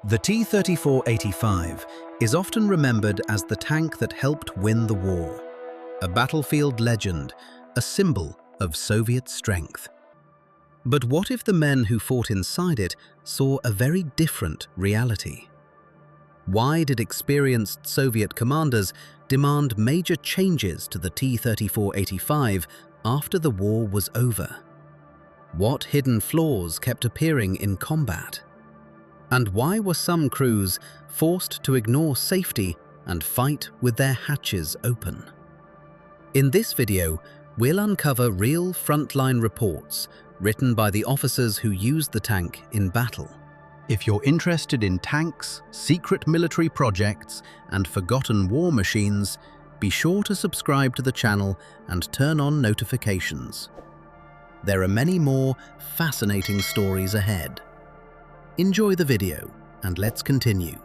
The T-34-85 is often remembered as the tank that helped win the war, a battlefield legend, a symbol of Soviet strength. But what if the men who fought inside it saw a very different reality? Why did experienced Soviet commanders demand major changes to the T-34-85 after the war was over? What hidden flaws kept appearing in combat? And why were some crews forced to ignore safety and fight with their hatches open? In this video, we'll uncover real frontline reports written by the officers who used the tank in battle. If you're interested in tanks, secret military projects, and forgotten war machines, be sure to subscribe to the channel and turn on notifications. There are many more fascinating stories ahead. Enjoy the video, and let's continue.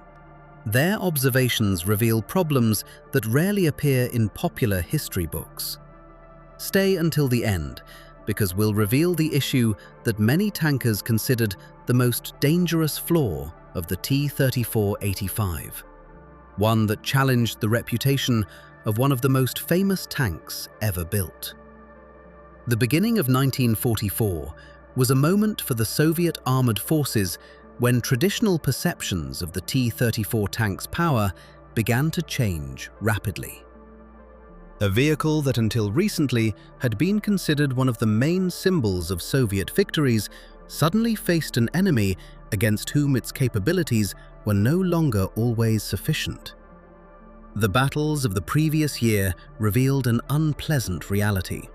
Their observations reveal problems that rarely appear in popular history books. Stay until the end, because we'll reveal the issue that many tankers considered the most dangerous flaw of the T-34-85, one that challenged the reputation of one of the most famous tanks ever built. The beginning of 1944 was a moment for the Soviet armored forces when traditional perceptions of the T-34 tank's power began to change rapidly. A vehicle that until recently had been considered one of the main symbols of Soviet victories suddenly faced an enemy against whom its capabilities were no longer always sufficient. The battles of the previous year revealed an unpleasant reality.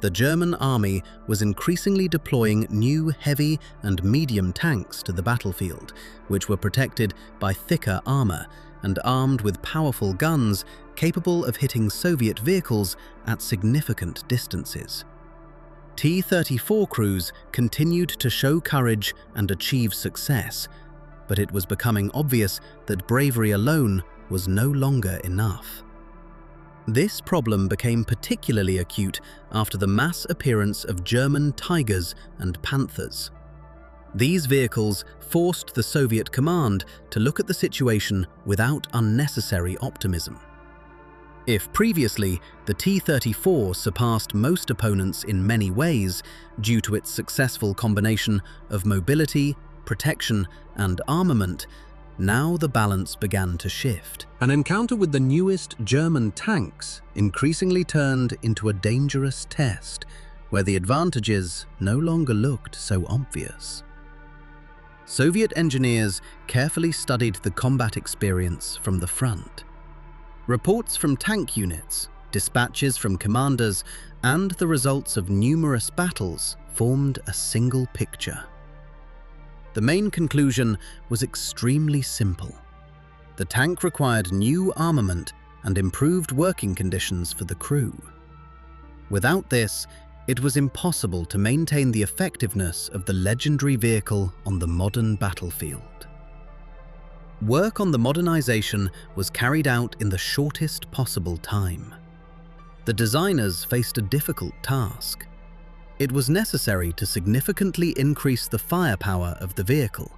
The German army was increasingly deploying new heavy and medium tanks to the battlefield, which were protected by thicker armor and armed with powerful guns capable of hitting Soviet vehicles at significant distances. T-34 crews continued to show courage and achieve success, but it was becoming obvious that bravery alone was no longer enough. This problem became particularly acute after the mass appearance of German Tigers and Panthers. These vehicles forced the Soviet command to look at the situation without unnecessary optimism. If previously the T-34 surpassed most opponents in many ways due to its successful combination of mobility, protection, and armament, now the balance began to shift. An encounter with the newest German tanks increasingly turned into a dangerous test where the advantages no longer looked so obvious. Soviet engineers carefully studied the combat experience from the front. Reports from tank units, dispatches from commanders, and the results of numerous battles formed a single picture. The main conclusion was extremely simple. The tank required new armament and improved working conditions for the crew. Without this, it was impossible to maintain the effectiveness of the legendary vehicle on the modern battlefield. Work on the modernization was carried out in the shortest possible time. The designers faced a difficult task. It was necessary to significantly increase the firepower of the vehicle,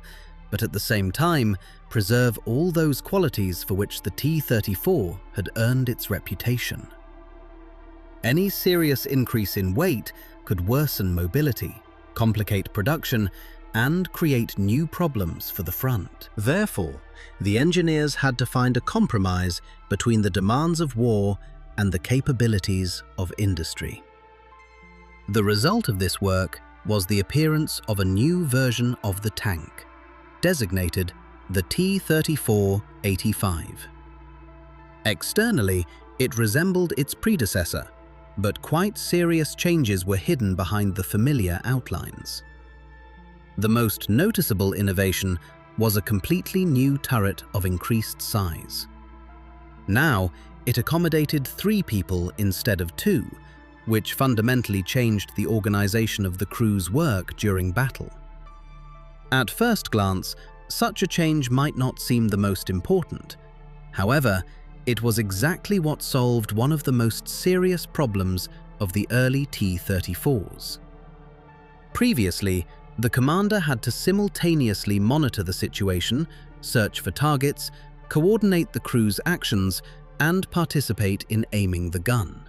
but at the same time preserve all those qualities for which the T-34 had earned its reputation. Any serious increase in weight could worsen mobility, complicate production, and create new problems for the front. Therefore, the engineers had to find a compromise between the demands of war and the capabilities of industry. The result of this work was the appearance of a new version of the tank, designated the T-34-85. Externally, it resembled its predecessor, but quite serious changes were hidden behind the familiar outlines. The most noticeable innovation was a completely new turret of increased size. Now, it accommodated 3 people instead of 2, which fundamentally changed the organization of the crew's work during battle. At first glance, such a change might not seem the most important. However, it was exactly what solved one of the most serious problems of the early T-34s. Previously, the commander had to simultaneously monitor the situation, search for targets, coordinate the crew's actions, and participate in aiming the gun.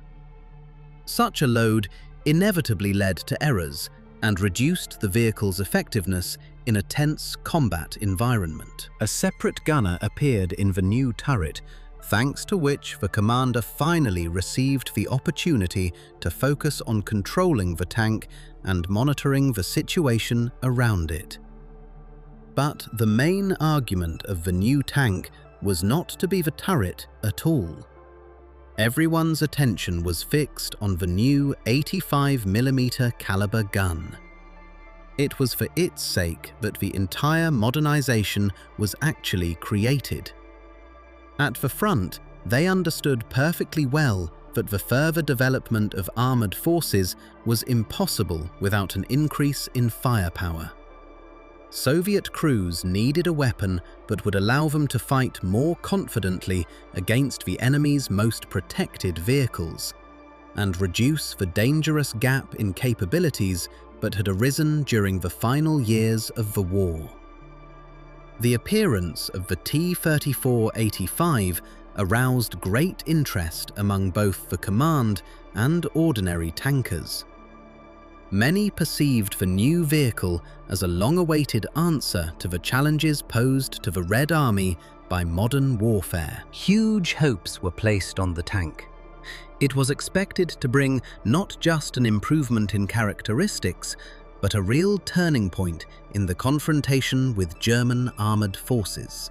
Such a load inevitably led to errors and reduced the vehicle's effectiveness in a tense combat environment. A separate gunner appeared in the new turret, thanks to which the commander finally received the opportunity to focus on controlling the tank and monitoring the situation around it. But the main argument of the new tank was not to be the turret at all. Everyone's attention was fixed on the new 85mm caliber gun. It was for its sake that the entire modernization was actually created. At the front, they understood perfectly well that the further development of armored forces was impossible without an increase in firepower. Soviet crews needed a weapon that would allow them to fight more confidently against the enemy's most protected vehicles, and reduce the dangerous gap in capabilities that had arisen during the final years of the war. The appearance of the T-34-85 aroused great interest among both the command and ordinary tankers. Many perceived the new vehicle as a long-awaited answer to the challenges posed to the Red Army by modern warfare. Huge hopes were placed on the tank. It was expected to bring not just an improvement in characteristics, but a real turning point in the confrontation with German armored forces.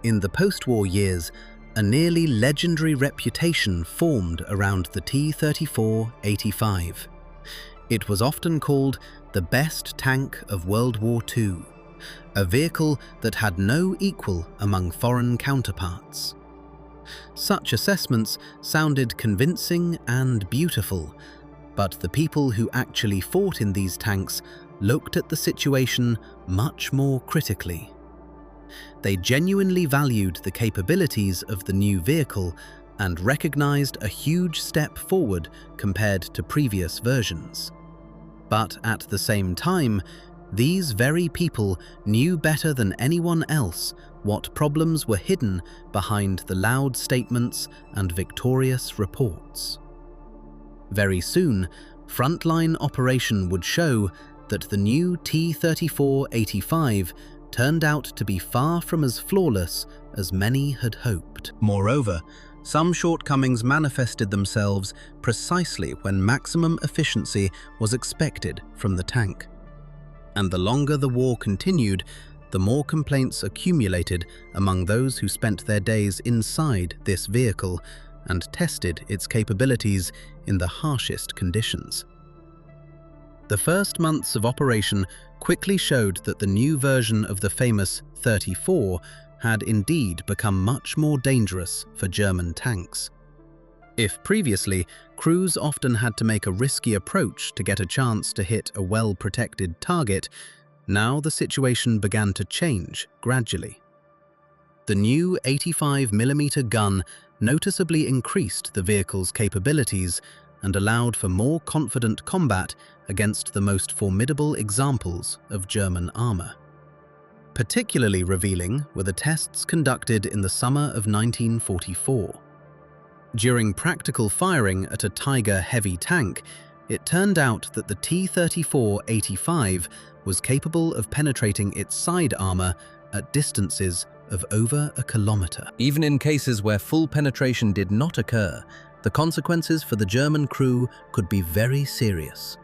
In the post-war years, a nearly legendary reputation formed around the T-34-85. It was often called the best tank of World War II, a vehicle that had no equal among foreign counterparts. Such assessments sounded convincing and beautiful, but the people who actually fought in these tanks looked at the situation much more critically. They genuinely valued the capabilities of the new vehicle and recognized a huge step forward compared to previous versions. But at the same time, these very people knew better than anyone else what problems were hidden behind the loud statements and victorious reports. Very soon, frontline operation would show that the new T-34-85 turned out to be far from as flawless as many had hoped. Moreover, some shortcomings manifested themselves precisely when maximum efficiency was expected from the tank. And the longer the war continued, the more complaints accumulated among those who spent their days inside this vehicle and tested its capabilities in the harshest conditions. The first months of operation quickly showed that the new version of the famous 34 had indeed become much more dangerous for German tanks. If previously, crews often had to make a risky approach to get a chance to hit a well-protected target, now the situation began to change gradually. The new 85mm gun noticeably increased the vehicle's capabilities and allowed for more confident combat against the most formidable examples of German armor. Particularly revealing were the tests conducted in the summer of 1944. During practical firing at a Tiger heavy tank, it turned out that the T-34-85 was capable of penetrating its side armor at distances of over a kilometer. Even in cases where full penetration did not occur, the consequences for the German crew could be very serious.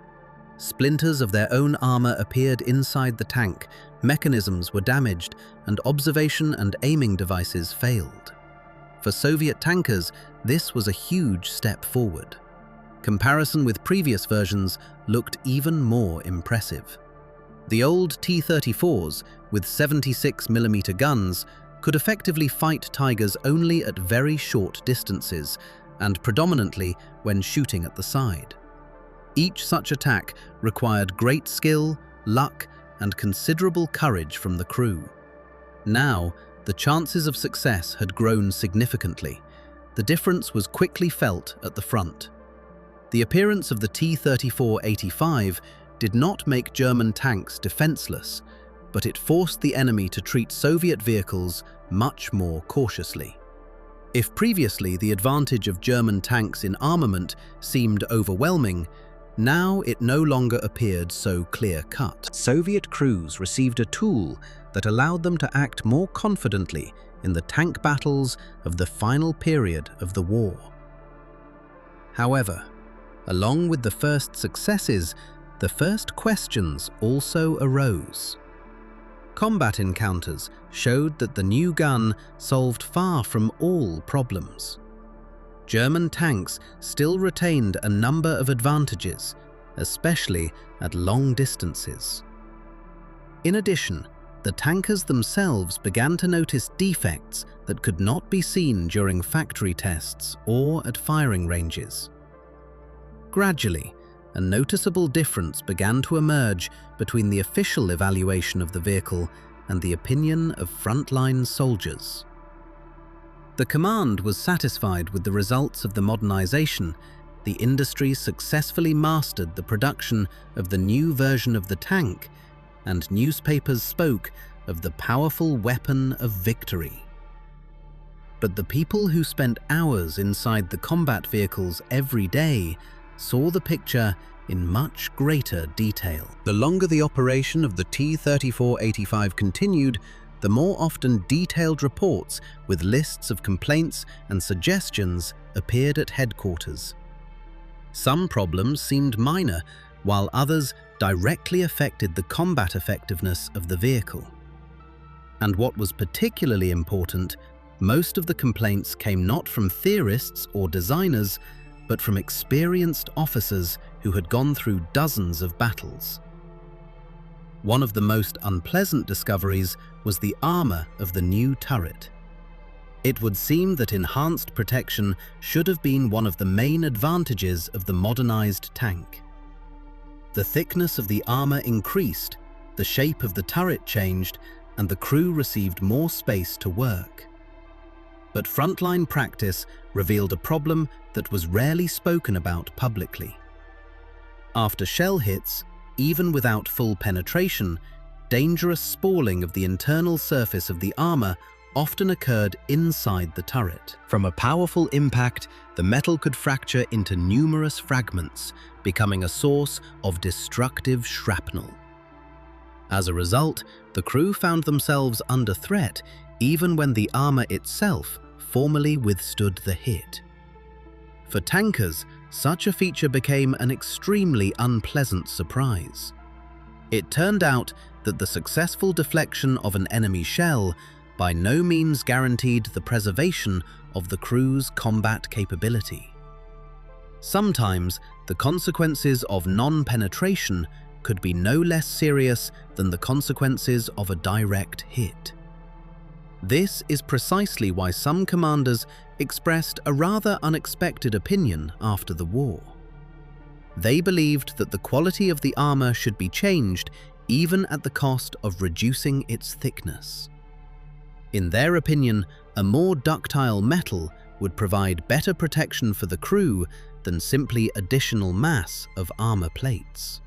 Splinters of their own armor appeared inside the tank, mechanisms were damaged, and observation and aiming devices failed. For Soviet tankers, this was a huge step forward. Comparison with previous versions looked even more impressive. The old T-34s, with 76mm guns, could effectively fight Tigers only at very short distances, and predominantly when shooting at the side. Each such attack required great skill, luck, and considerable courage from the crew. Now, the chances of success had grown significantly. The difference was quickly felt at the front. The appearance of the T-34-85 did not make German tanks defenseless. but it forced the enemy to treat Soviet vehicles much more cautiously. If previously the advantage of German tanks in armament seemed overwhelming, now it no longer appeared so clear-cut. Soviet crews received a tool that allowed them to act more confidently in the tank battles of the final period of the war. However, along with the first successes, the first questions also arose. Combat encounters showed that the new gun solved far from all problems. German tanks still retained a number of advantages, especially at long distances. In addition, the tankers themselves began to notice defects that could not be seen during factory tests or at firing ranges. Gradually, a noticeable difference began to emerge between the official evaluation of the vehicle and the opinion of frontline soldiers. The command was satisfied with the results of the modernization. The industry successfully mastered the production of the new version of the tank, and newspapers spoke of the powerful weapon of victory. But the people who spent hours inside the combat vehicles every day saw the picture in much greater detail. The longer the operation of the T-34-85 continued, the more often detailed reports with lists of complaints and suggestions appeared at headquarters. Some problems seemed minor, while others directly affected the combat effectiveness of the vehicle. And what was particularly important, most of the complaints came not from theorists or designers, but from experienced officers who had gone through dozens of battles. One of the most unpleasant discoveries was the armor of the new turret. It would seem that enhanced protection should have been one of the main advantages of the modernized tank. The thickness of the armor increased, the shape of the turret changed, and the crew received more space to work. But frontline practice revealed a problem that was rarely spoken about publicly. After shell hits, even without full penetration, dangerous spalling of the internal surface of the armor often occurred inside the turret. From a powerful impact, the metal could fracture into numerous fragments, becoming a source of destructive shrapnel. As a result, the crew found themselves under threat even when the armor itself formally withstood the hit. For tankers, such a feature became an extremely unpleasant surprise. It turned out that the successful deflection of an enemy shell by no means guaranteed the preservation of the crew's combat capability. Sometimes, the consequences of non-penetration could be no less serious than the consequences of a direct hit. This is precisely why some commanders expressed a rather unexpected opinion after the war. They believed that the quality of the armor should be changed even at the cost of reducing its thickness. In their opinion, a more ductile metal would provide better protection for the crew than simply additional mass of armor plates.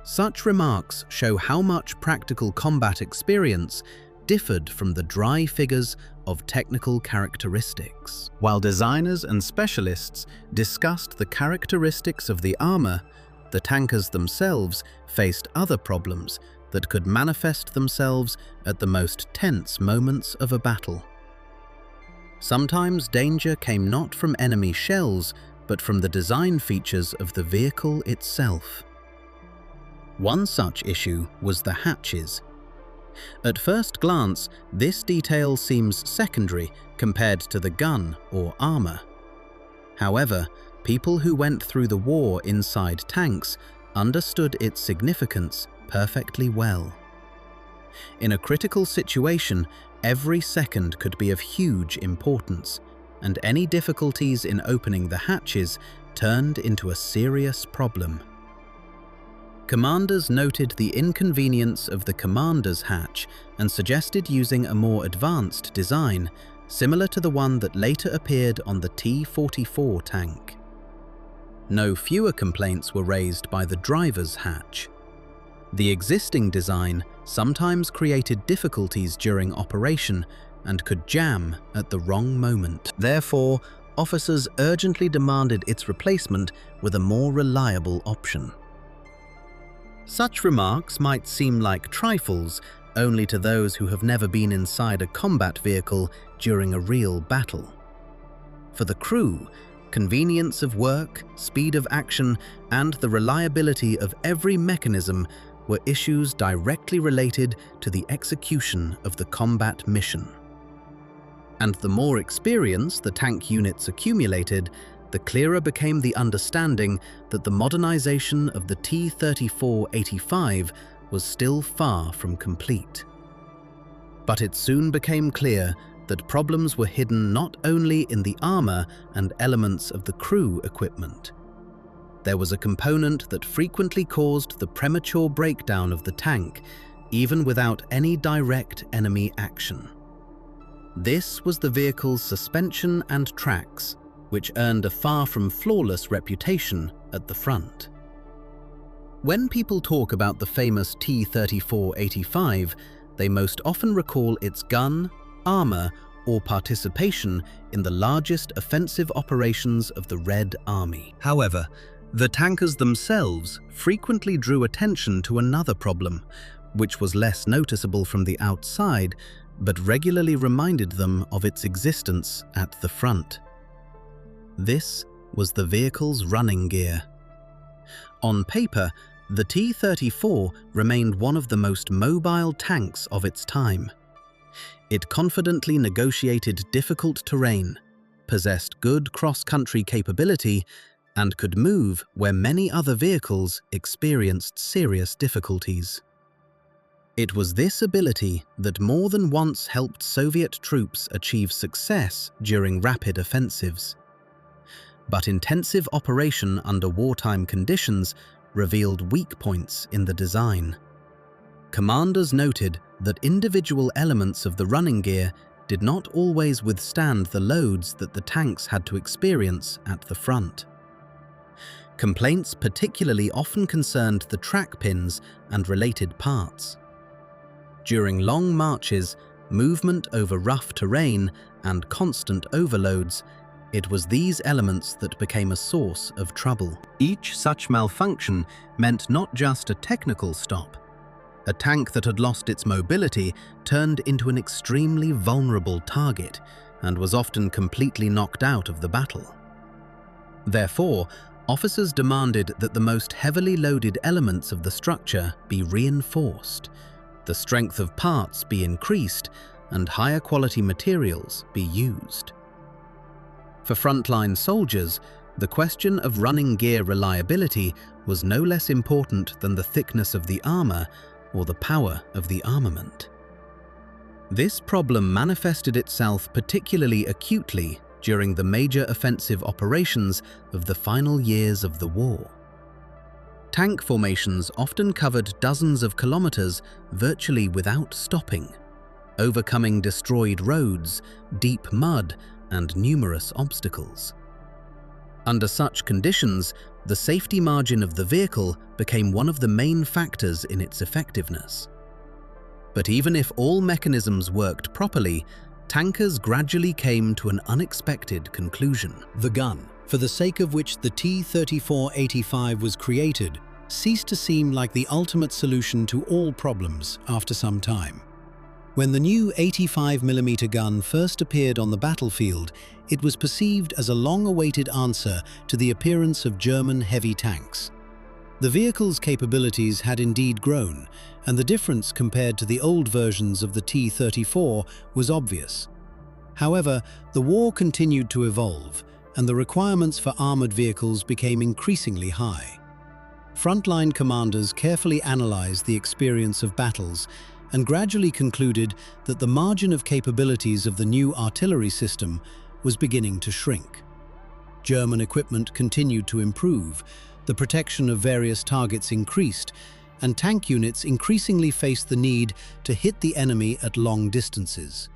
Such remarks show how much practical combat experience differed from the dry figures of technical characteristics. While designers and specialists discussed the characteristics of the armor, the tankers themselves faced other problems that could manifest themselves at the most tense moments of a battle. Sometimes danger came not from enemy shells, but from the design features of the vehicle itself. One such issue was the hatches. At first glance, this detail seems secondary compared to the gun or armor. However, people who went through the war inside tanks understood its significance perfectly well. In a critical situation, every second could be of huge importance, and any difficulties in opening the hatches turned into a serious problem. Commanders noted the inconvenience of the commander's hatch and suggested using a more advanced design, similar to the one that later appeared on the T-34 tank. No fewer complaints were raised by the driver's hatch. The existing design sometimes created difficulties during operation and could jam at the wrong moment. Therefore, officers urgently demanded its replacement with a more reliable option. Such remarks might seem like trifles only to those who have never been inside a combat vehicle during a real battle. For the crew, convenience of work, speed of action, and the reliability of every mechanism were issues directly related to the execution of the combat mission. And the more experience the tank units accumulated, the clearer became the understanding that the modernization of the T-34-85 was still far from complete. But it soon became clear that problems were hidden not only in the armor and elements of the crew equipment. There was a component that frequently caused the premature breakdown of the tank, even without any direct enemy action. This was the vehicle's suspension and tracks, which earned a far from flawless reputation at the front. When people talk about the famous T-34-85, they most often recall its gun, armor, or participation in the largest offensive operations of the Red Army. However, the tankers themselves frequently drew attention to another problem, which was less noticeable from the outside, but regularly reminded them of its existence at the front. This was the vehicle's running gear. On paper, the T-34 remained one of the most mobile tanks of its time. It confidently negotiated difficult terrain, possessed good cross-country capability, and could move where many other vehicles experienced serious difficulties. It was this ability that more than once helped Soviet troops achieve success during rapid offensives. But intensive operation under wartime conditions revealed weak points in the design. Commanders noted that individual elements of the running gear did not always withstand the loads that the tanks had to experience at the front. Complaints particularly often concerned the track pins and related parts. During long marches, movement over rough terrain, and constant overloads, it was these elements that became a source of trouble. Each such malfunction meant not just a technical stop. A tank that had lost its mobility turned into an extremely vulnerable target and was often completely knocked out of the battle. Therefore, officers demanded that the most heavily loaded elements of the structure be reinforced, the strength of parts be increased, and higher quality materials be used. For frontline soldiers, the question of running gear reliability was no less important than the thickness of the armor or the power of the armament. This problem manifested itself particularly acutely during the major offensive operations of the final years of the war. Tank formations often covered dozens of kilometers virtually without stopping, overcoming destroyed roads, deep mud, and numerous obstacles. Under such conditions, the safety margin of the vehicle became one of the main factors in its effectiveness. But even if all mechanisms worked properly, tankers gradually came to an unexpected conclusion. The gun, for the sake of which the T-34-85 was created, ceased to seem like the ultimate solution to all problems after some time. When the new 85mm gun first appeared on the battlefield, it was perceived as a long-awaited answer to the appearance of German heavy tanks. The vehicle's capabilities had indeed grown, and the difference compared to the old versions of the T-34 was obvious. However, the war continued to evolve, and the requirements for armored vehicles became increasingly high. Frontline commanders carefully analyzed the experience of battles and gradually concluded that the margin of capabilities of the new artillery system was beginning to shrink. German equipment continued to improve, the protection of various targets increased, and tank units increasingly faced the need to hit the enemy at long distances.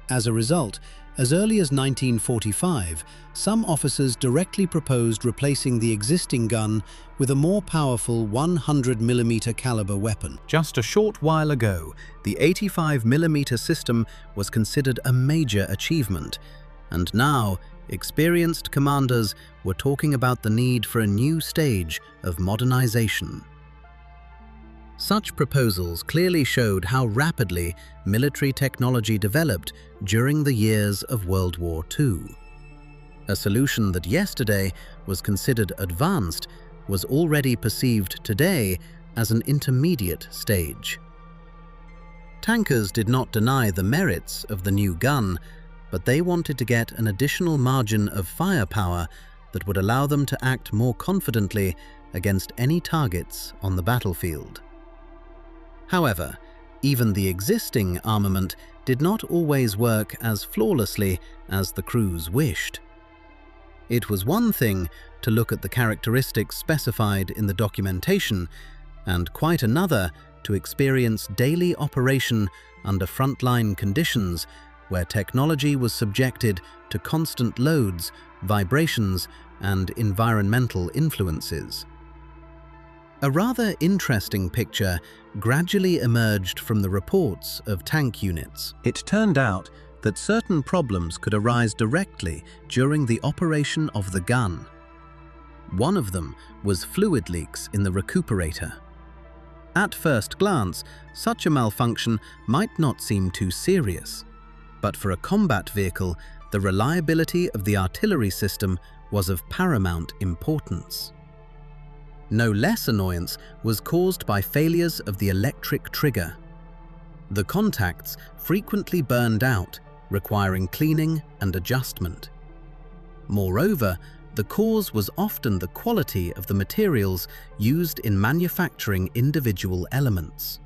As a result, as early as 1945, some officers directly proposed replacing the existing gun with a more powerful 100mm caliber weapon. Just a short while ago, the 85mm system was considered a major achievement, and now experienced commanders were talking about the need for a new stage of modernization. Such proposals clearly showed how rapidly military technology developed during the years of World War II. A solution that yesterday was considered advanced was already perceived today as an intermediate stage. Tankers did not deny the merits of the new gun, but they wanted to get an additional margin of firepower that would allow them to act more confidently against any targets on the battlefield. However, even the existing armament did not always work as flawlessly as the crews wished. It was one thing to look at the characteristics specified in the documentation, and quite another to experience daily operation under frontline conditions where technology was subjected to constant loads, vibrations, and environmental influences. A rather interesting picture gradually emerged from the reports of tank units. It turned out that certain problems could arise directly during the operation of the gun. One of them was fluid leaks in the recuperator. At first glance, such a malfunction might not seem too serious, but for a combat vehicle, the reliability of the artillery system was of paramount importance. No less annoyance was caused by failures of the electric trigger. The contacts frequently burned out, requiring cleaning and adjustment. Moreover, the cause was often the quality of the materials used in manufacturing individual elements.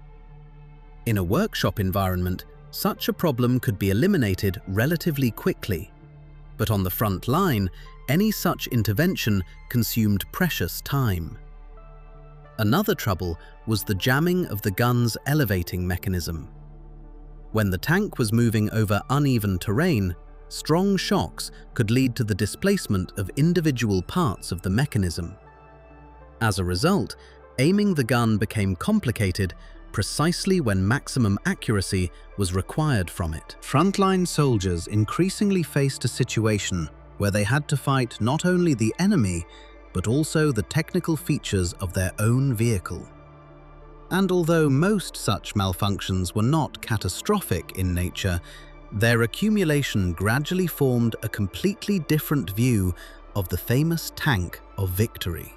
In a workshop environment, such a problem could be eliminated relatively quickly, but on the front line, any such intervention consumed precious time. Another trouble was the jamming of the gun's elevating mechanism. When the tank was moving over uneven terrain, strong shocks could lead to the displacement of individual parts of the mechanism. As a result, aiming the gun became complicated precisely when maximum accuracy was required from it. Frontline soldiers increasingly faced a situation where they had to fight not only the enemy, but also the technical features of their own vehicle. And although most such malfunctions were not catastrophic in nature, their accumulation gradually formed a completely different view of the famous tank of victory.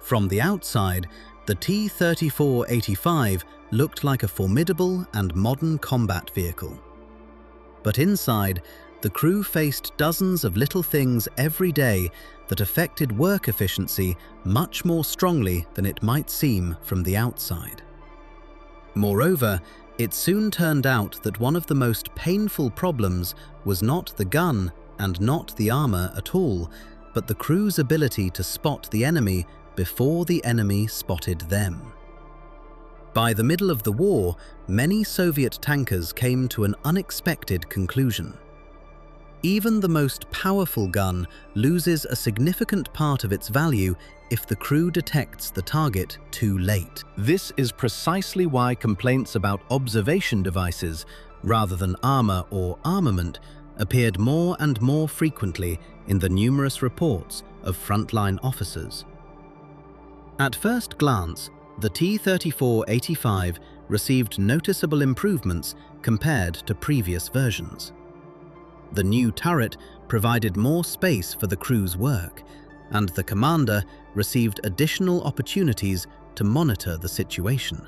From the outside, the T-34-85 looked like a formidable and modern combat vehicle. But inside, the crew faced dozens of little things every day that affected work efficiency much more strongly than it might seem from the outside. Moreover, it soon turned out that one of the most painful problems was not the gun and not the armor at all, but the crew's ability to spot the enemy before the enemy spotted them. By the middle of the war, many Soviet tankers came to an unexpected conclusion. Even the most powerful gun loses a significant part of its value if the crew detects the target too late. This is precisely why complaints about observation devices, rather than armor or armament, appeared more and more frequently in the numerous reports of frontline officers. At first glance, the T-34-85 received noticeable improvements compared to previous versions. The new turret provided more space for the crew's work, and the commander received additional opportunities to monitor the situation.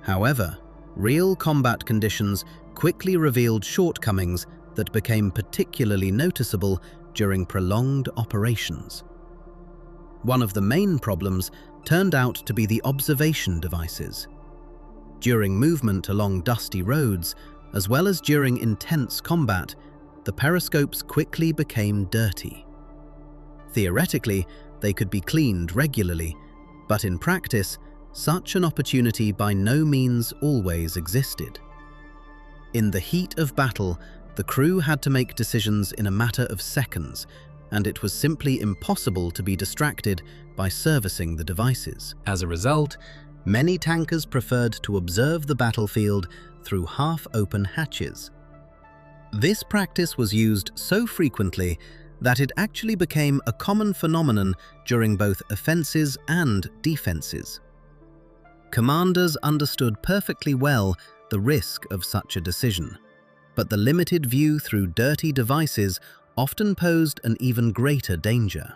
However, real combat conditions quickly revealed shortcomings that became particularly noticeable during prolonged operations. One of the main problems turned out to be the observation devices. During movement along dusty roads, as well as during intense combat, the periscopes quickly became dirty. Theoretically, they could be cleaned regularly, but in practice, such an opportunity by no means always existed. In the heat of battle, the crew had to make decisions in a matter of seconds, and it was simply impossible to be distracted by servicing the devices. As a result, many tankers preferred to observe the battlefield through half-open hatches. This practice was used so frequently that it actually became a common phenomenon during both offenses and defenses. Commanders understood perfectly well the risk of such a decision, but the limited view through dirty devices often posed an even greater danger.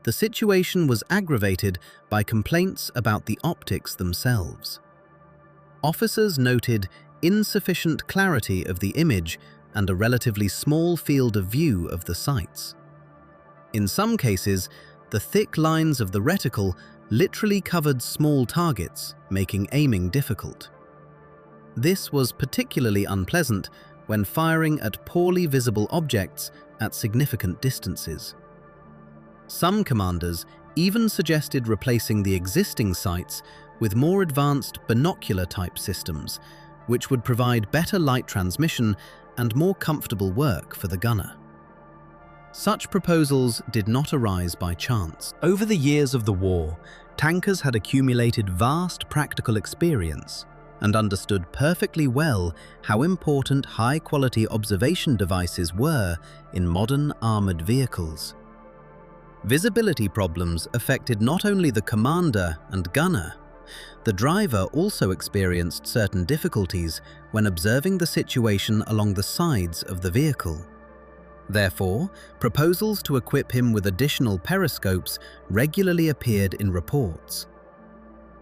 The situation was aggravated by complaints about the optics themselves. Officers noted insufficient clarity of the image and a relatively small field of view of the sights. In some cases, the thick lines of the reticle literally covered small targets, making aiming difficult. This was particularly unpleasant when firing at poorly visible objects at significant distances. Some commanders even suggested replacing the existing sights with more advanced binocular-type systems, which would provide better light transmission and more comfortable work for the gunner. Such proposals did not arise by chance. Over the years of the war, tankers had accumulated vast practical experience and understood perfectly well how important high-quality observation devices were in modern armored vehicles. Visibility problems affected not only the commander and gunner. The driver also experienced certain difficulties when observing the situation along the sides of the vehicle. Therefore, proposals to equip him with additional periscopes regularly appeared in reports.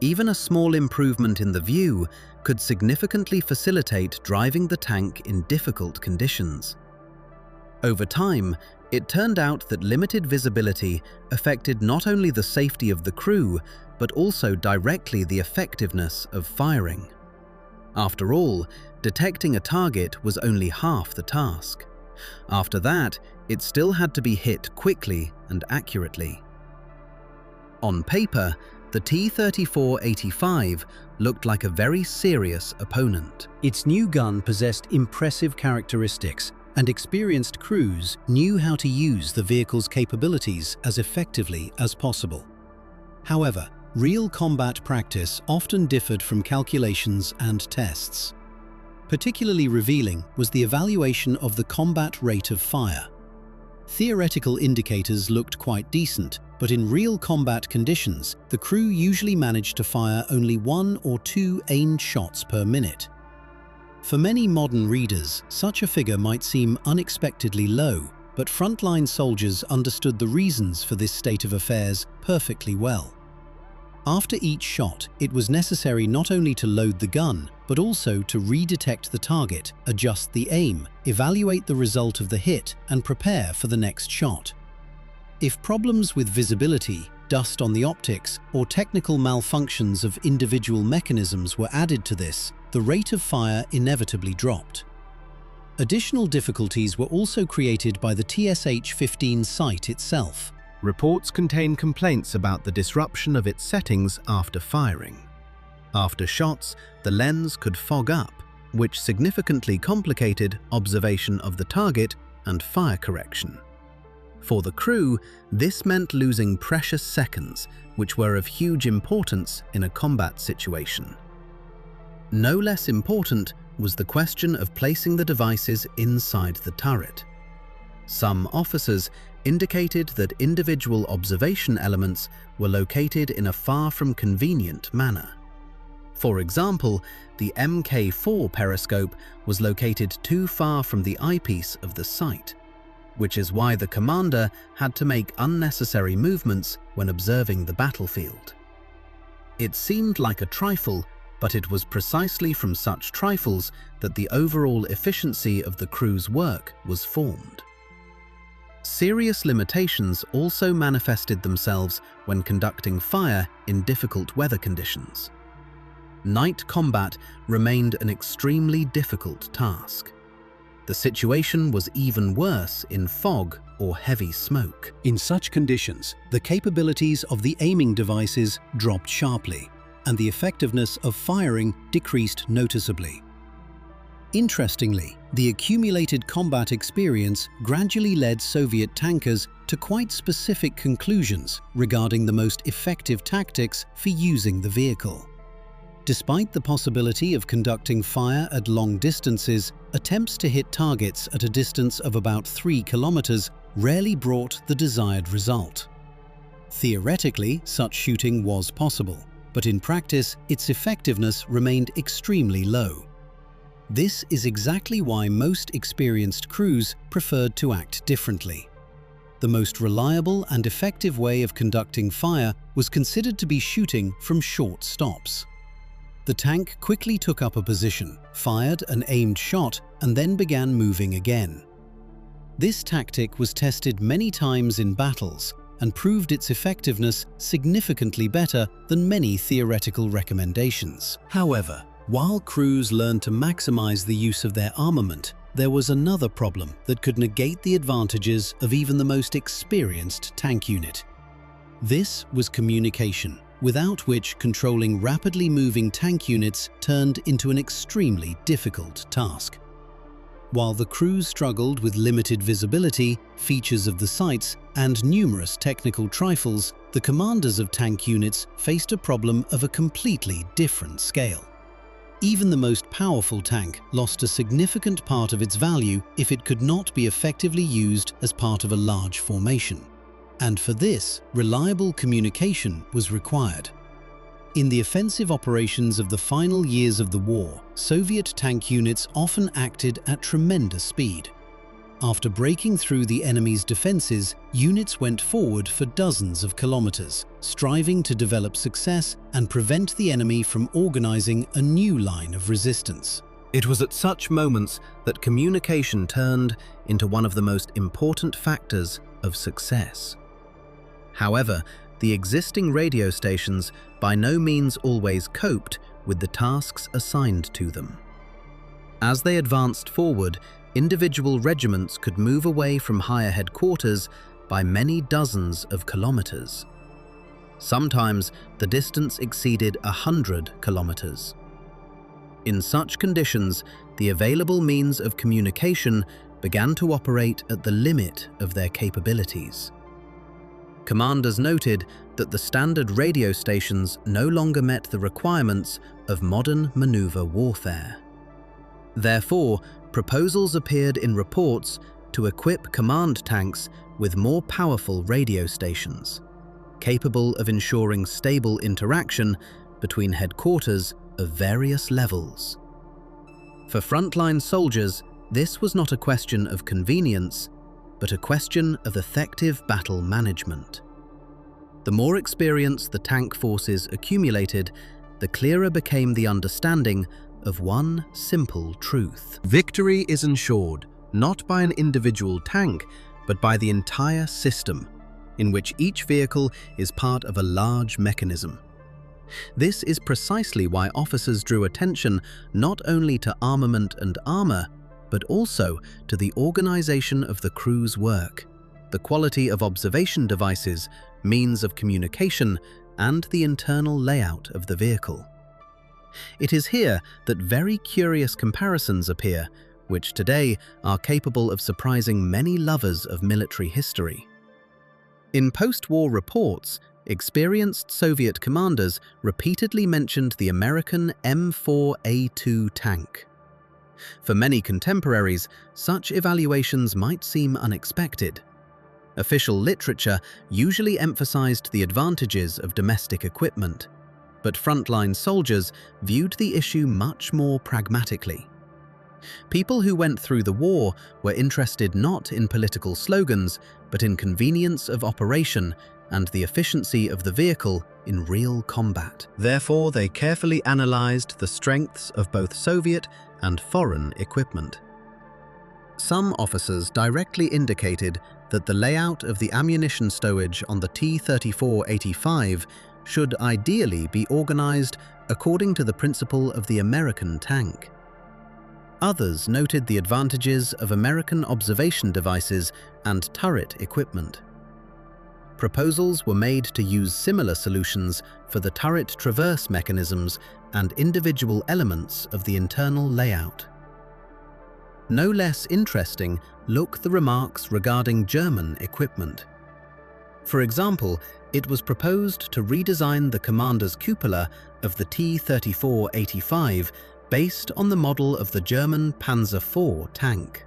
Even a small improvement in the view could significantly facilitate driving the tank in difficult conditions. Over time, it turned out that limited visibility affected not only the safety of the crew, but also directly the effectiveness of firing. After all, detecting a target was only half the task. After that, it still had to be hit quickly and accurately. On paper, the T-34-85 looked like a very serious opponent. Its new gun possessed impressive characteristics, and experienced crews knew how to use the vehicle's capabilities as effectively as possible. However, real combat practice often differed from calculations and tests. Particularly revealing was the evaluation of the combat rate of fire. Theoretical indicators looked quite decent, but in real combat conditions, the crew usually managed to fire only 1 or 2 aimed shots per minute. For many modern readers, such a figure might seem unexpectedly low, but frontline soldiers understood the reasons for this state of affairs perfectly well. After each shot, it was necessary not only to load the gun, but also to redetect the target, adjust the aim, evaluate the result of the hit, and prepare for the next shot. If problems with visibility, dust on the optics, or technical malfunctions of individual mechanisms were added to this, the rate of fire inevitably dropped. Additional difficulties were also created by the TSH-15 sight itself. Reports contain complaints about the disruption of its settings after firing. After shots, the lens could fog up, which significantly complicated observation of the target and fire correction. For the crew, this meant losing precious seconds, which were of huge importance in a combat situation. No less important was the question of placing the devices inside the turret. Some officers indicated that individual observation elements were located in a far from convenient manner. For example, the Mk4 periscope was located too far from the eyepiece of the sight, which is why the commander had to make unnecessary movements when observing the battlefield. It seemed like a trifle, but it was precisely from such trifles that the overall efficiency of the crew's work was formed. Serious limitations also manifested themselves when conducting fire in difficult weather conditions. Night combat remained an extremely difficult task. The situation was even worse in fog or heavy smoke. In such conditions, the capabilities of the aiming devices dropped sharply, and the effectiveness of firing decreased noticeably. Interestingly, the accumulated combat experience gradually led Soviet tankers to quite specific conclusions regarding the most effective tactics for using the vehicle. Despite the possibility of conducting fire at long distances, attempts to hit targets at a distance of about 3 kilometers rarely brought the desired result. Theoretically, such shooting was possible, but in practice, its effectiveness remained extremely low. This is exactly why most experienced crews preferred to act differently. The most reliable and effective way of conducting fire was considered to be shooting from short stops. The tank quickly took up a position, fired an aimed shot, and then began moving again. This tactic was tested many times in battles and proved its effectiveness significantly better than many theoretical recommendations. However, while crews learned to maximize the use of their armament, there was another problem that could negate the advantages of even the most experienced tank unit. This was communication, without which controlling rapidly moving tank units turned into an extremely difficult task. While the crews struggled with limited visibility, features of the sights, and numerous technical trifles, the commanders of tank units faced a problem of a completely different scale. Even the most powerful tank lost a significant part of its value if it could not be effectively used as part of a large formation. And for this, reliable communication was required. In the offensive operations of the final years of the war, Soviet tank units often acted at tremendous speed. After breaking through the enemy's defenses, units went forward for dozens of kilometers, striving to develop success and prevent the enemy from organizing a new line of resistance. It was at such moments that communication turned into one of the most important factors of success. However, the existing radio stations by no means always coped with the tasks assigned to them. As they advanced forward, individual regiments could move away from higher headquarters by many dozens of kilometers. Sometimes the distance exceeded 100 kilometers. In such conditions, the available means of communication began to operate at the limit of their capabilities. Commanders noted that the standard radio stations no longer met the requirements of modern maneuver warfare. Therefore, proposals appeared in reports to equip command tanks with more powerful radio stations, capable of ensuring stable interaction between headquarters of various levels. For frontline soldiers, this was not a question of convenience, but a question of effective battle management. The more experience the tank forces accumulated, the clearer became the understanding of one simple truth. Victory is ensured not by an individual tank, but by the entire system, in which each vehicle is part of a large mechanism. This is precisely why officers drew attention not only to armament and armor, but also to the organization of the crew's work, the quality of observation devices, means of communication, and the internal layout of the vehicle. It is here that very curious comparisons appear, which today are capable of surprising many lovers of military history. In post-war reports, experienced Soviet commanders repeatedly mentioned the American M4A2 tank. For many contemporaries, such evaluations might seem unexpected. Official literature usually emphasized the advantages of domestic equipment, but frontline soldiers viewed the issue much more pragmatically. People who went through the war were interested not in political slogans, but in convenience of operation and the efficiency of the vehicle in real combat. Therefore, they carefully analyzed the strengths of both Soviet and foreign equipment. Some officers directly indicated that the layout of the ammunition stowage on the T-34-85 should ideally be organized according to the principle of the American tank. Others noted the advantages of American observation devices and turret equipment. Proposals were made to use similar solutions for the turret traverse mechanisms and individual elements of the internal layout. No less interesting look the remarks regarding German equipment. For example, it was proposed to redesign the commander's cupola of the T-34-85 based on the model of the German Panzer IV tank.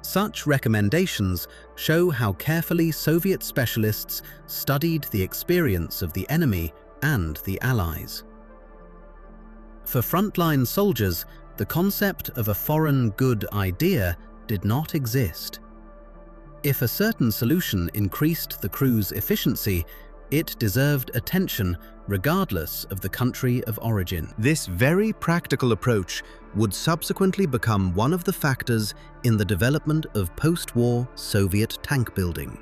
Such recommendations show how carefully Soviet specialists studied the experience of the enemy and the Allies. For frontline soldiers, the concept of a foreign good idea did not exist. If a certain solution increased the crew's efficiency, it deserved attention regardless of the country of origin. This very practical approach would subsequently become one of the factors in the development of post-war Soviet tank building.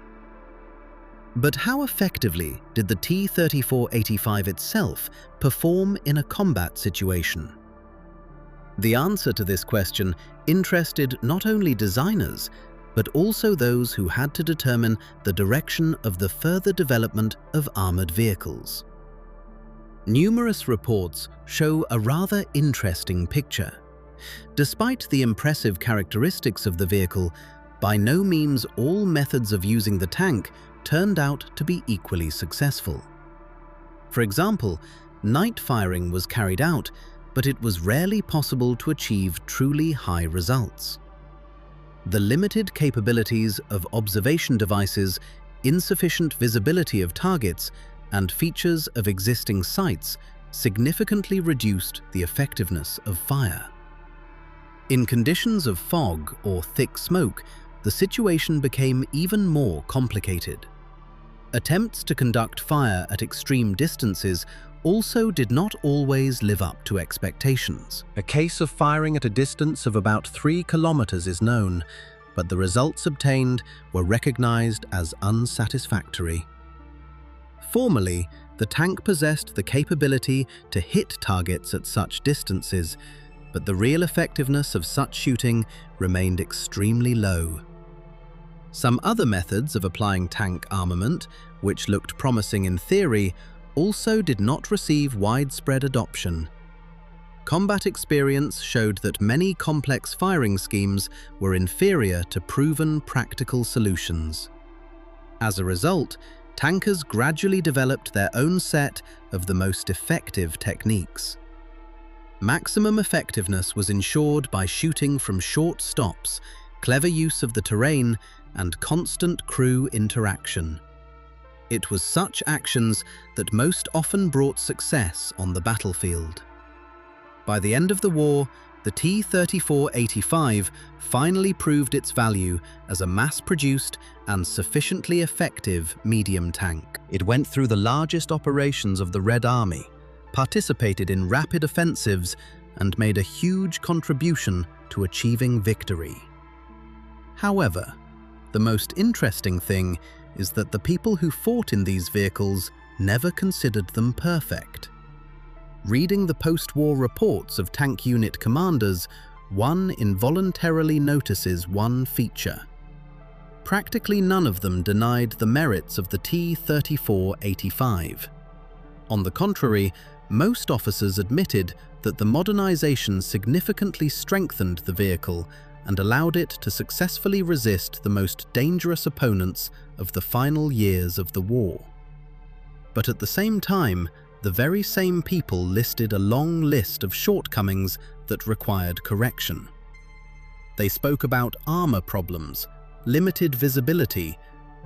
But how effectively did the T-34-85 itself perform in a combat situation? The answer to this question interested not only designers, but also those who had to determine the direction of the further development of armored vehicles. Numerous reports show a rather interesting picture. Despite the impressive characteristics of the vehicle, by no means all methods of using the tank turned out to be equally successful. For example, night firing was carried out, but it was rarely possible to achieve truly high results. The limited capabilities of observation devices, insufficient visibility of targets, and features of existing sites significantly reduced the effectiveness of fire. In conditions of fog or thick smoke, the situation became even more complicated. Attempts to conduct fire at extreme distances also did not always live up to expectations. A case of firing at a distance of about 3 kilometers is known, but the results obtained were recognized as unsatisfactory. Formally, the tank possessed the capability to hit targets at such distances, but the real effectiveness of such shooting remained extremely low. Some other methods of applying tank armament, which looked promising in theory, also did not receive widespread adoption. Combat experience showed that many complex firing schemes were inferior to proven practical solutions. As a result, tankers gradually developed their own set of the most effective techniques. Maximum effectiveness was ensured by shooting from short stops, clever use of the terrain, and constant crew interaction. It was such actions that most often brought success on the battlefield. By the end of the war, the T-34-85 finally proved its value as a mass-produced and sufficiently effective medium tank. It went through the largest operations of the Red Army, participated in rapid offensives, and made a huge contribution to achieving victory. However, the most interesting thing is that the people who fought in these vehicles never considered them perfect. Reading the post-war reports of tank unit commanders, one involuntarily notices one feature. Practically none of them denied the merits of the T-34-85. On the contrary, most officers admitted that the modernization significantly strengthened the vehicle and allowed it to successfully resist the most dangerous opponents of the final years of the war. But at the same time, the very same people listed a long list of shortcomings that required correction. They spoke about armor problems, limited visibility,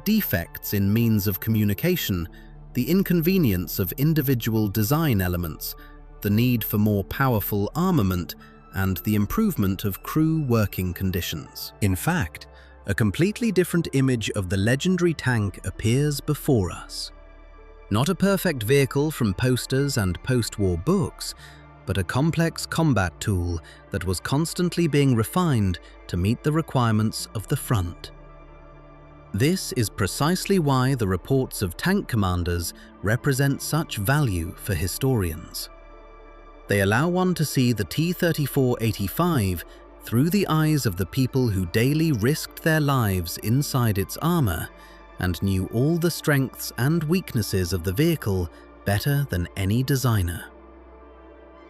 defects in means of communication, the inconvenience of individual design elements, the need for more powerful armament, and the improvement of crew working conditions. In fact, a completely different image of the legendary tank appears before us. Not a perfect vehicle from posters and post-war books, but a complex combat tool that was constantly being refined to meet the requirements of the front. This is precisely why the reports of tank commanders represent such value for historians. They allow one to see the T-34-85 through the eyes of the people who daily risked their lives inside its armor and knew all the strengths and weaknesses of the vehicle better than any designer.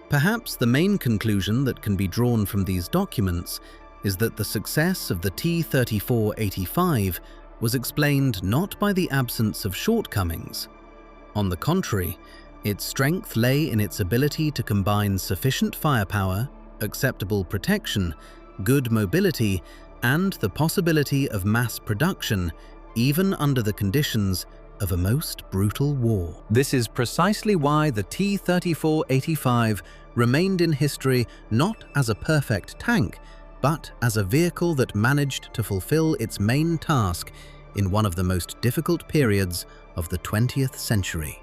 Perhaps the main conclusion that can be drawn from these documents is that the success of the T-34-85 was explained not by the absence of shortcomings. On the contrary, its strength lay in its ability to combine sufficient firepower, acceptable protection, good mobility, and the possibility of mass production, even under the conditions of a most brutal war. This is precisely why the T-34-85 remained in history not as a perfect tank, but as a vehicle that managed to fulfill its main task in one of the most difficult periods of the 20th century.